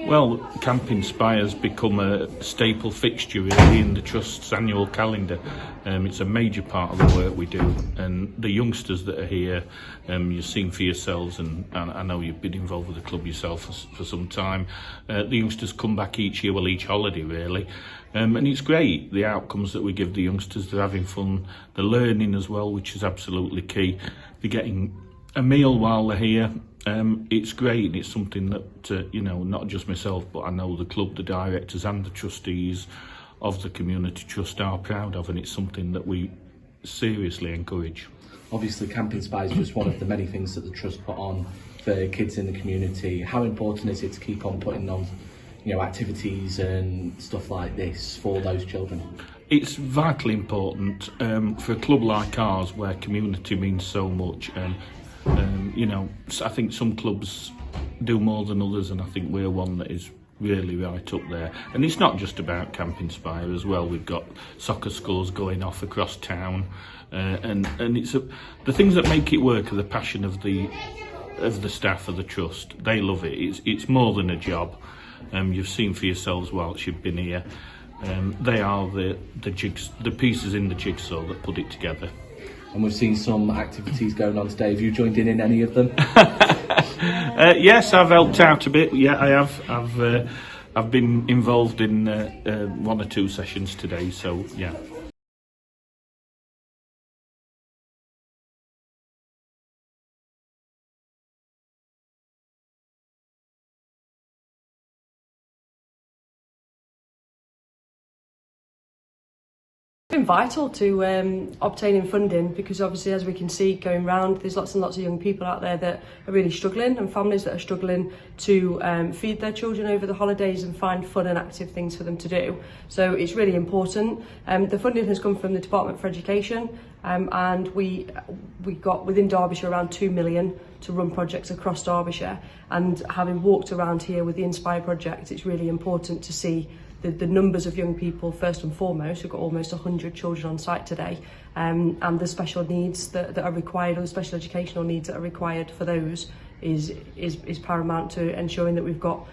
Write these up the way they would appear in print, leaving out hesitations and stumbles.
Well, Camp Inspire's become a staple fixture really in the Trust's annual calendar. It's a major part of the work we do, and the youngsters that are here, you've seen for yourselves, and I know you've been involved with the club yourself for some time. The youngsters come back each year, well, each holiday really, and it's great, the outcomes that we give the youngsters. They're having fun, they're learning as well, which is absolutely key. They're getting a meal while they're here. It's great, and it's something that, not just myself, but I know the club, the directors and the trustees of the Community Trust are proud of, and it's something that we seriously encourage. Obviously, Camp Inspire is just one of the many things that the Trust put on for kids in the community. How important is it to keep on putting on, activities and stuff like this for those children? It's vitally important for a club like ours, where community means so much. I think some clubs do more than others, and I think we're one that is really right up there. And it's not just about Camp Inspire as well. We've got soccer schools going off across town, and it's the things that make it work are the passion of the staff of the Trust. They love it. It's more than a job. You've seen for yourselves whilst you've been here. They are the pieces in the jigsaw that put it together. And we've seen some activities going on today. Have you joined in any of them? Yes, I've helped out a bit. Yeah, I have. I've been involved in one or two sessions today. So yeah. It's been vital to obtaining funding, because obviously, as we can see going round, there's lots and lots of young people out there that are really struggling, and families that are struggling to feed their children over the holidays and find fun and active things for them to do. So it's really important. The funding has come from the Department for Education, and we got within Derbyshire around 2 million to run projects across Derbyshire. And having walked around here with the Inspire project, it's really important to see the numbers of young people first and foremost. We've got almost 100 children on site today, and the special needs that are required, or the special educational needs that are required for those is paramount to ensuring that we've got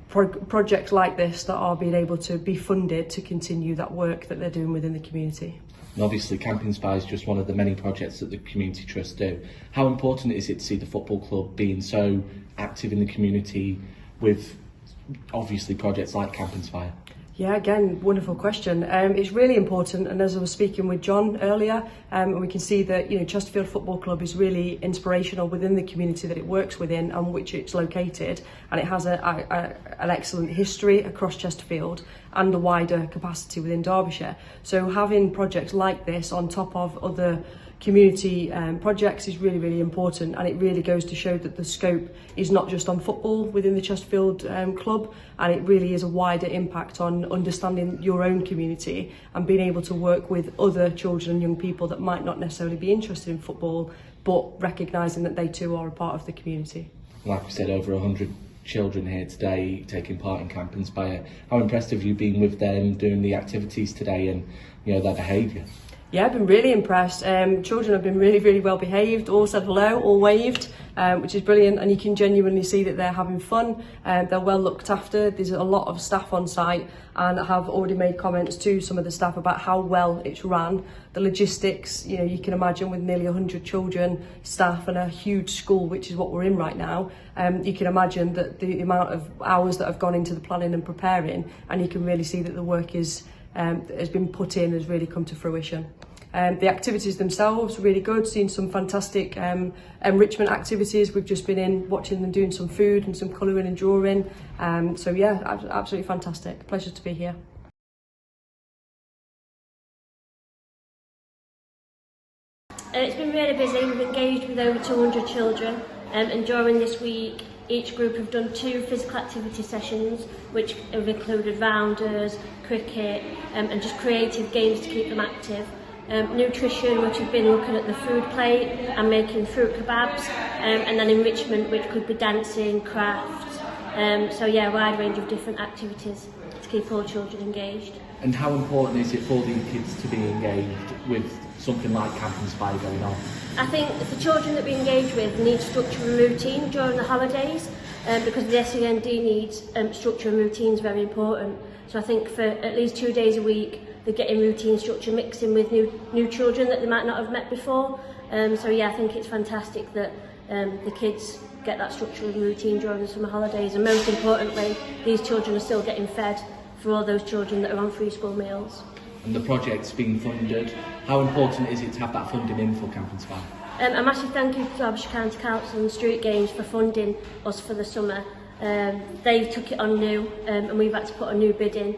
projects like this that are being able to be funded to continue that work that they're doing within the community. And obviously, Camp Inspire is just one of the many projects that the Community Trust do. How important is it to see the football club being so active in the community with obviously projects like Camp Inspire? Yeah, again, wonderful question. It's really important, and as I was speaking with John earlier, we can see that Chesterfield Football Club is really inspirational within the community that it works within and which it's located, and it has an excellent history across Chesterfield and a wider capacity within Derbyshire. So having projects like this on top of other community projects is really, really important, and it really goes to show that the scope is not just on football within the Chesterfield club, and it really is a wider impact on understanding your own community and being able to work with other children and young people that might not necessarily be interested in football, but recognising that they too are a part of the community. Like we said, over 100 children here today taking part in Camp Inspire. How impressed have you been with them doing the activities today and their behaviour? Yeah, I've been really impressed. Children have been really, really well behaved, all said hello, all waved, which is brilliant, and you can genuinely see that they're having fun. They're well looked after. There's a lot of staff on site, and I have already made comments to some of the staff about how well it's run. The logistics, you can imagine, with nearly 100 children, staff, and a huge school, which is what we're in right now. You can imagine that the amount of hours that have gone into the planning and preparing, and you can really see that the work has been put in, has really come to fruition. The activities themselves really good, seeing some fantastic enrichment activities. We've just been in watching them doing some food and some colouring and drawing. So yeah, absolutely fantastic. Pleasure to be here. It's been really busy. We've engaged with over 200 children, and during this week each group have done 2 physical activity sessions, which have included rounders, cricket, and just creative games to keep them active. Nutrition, which have been looking at the food plate and making fruit kebabs, and then enrichment, which could be dancing, crafts. So yeah, a wide range of different activities to keep all children engaged. And how important is it for these kids to be engaged with something like Camp Inspire going on? I think the children that we engage with need structure and routine during the holidays, because the SEND needs structure and routine is very important. So I think for at least 2 days a week, they're getting routine structure mixed in with new children that they might not have met before. So yeah, I think it's fantastic that the kids get that structure and routine during the summer holidays, and most importantly, these children are still getting fed for all those children that are on free school meals. And the project's being funded. How important is it to have that funding in for Camp Inspire? A massive thank you to Derbyshire County Council and Street Games for funding us for the summer. They took it on new, and we've had to put a new bid in.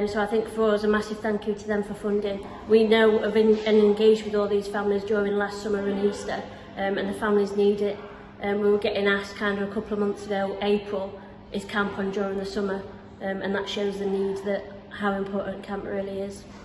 So I think for us, a massive thank you to them for funding. We know of and engaged with all these families during last summer and Easter, and the families need it. We were getting asked kind of a couple of months ago, April, is camp on during the summer, and that shows the need, that how important camp really is.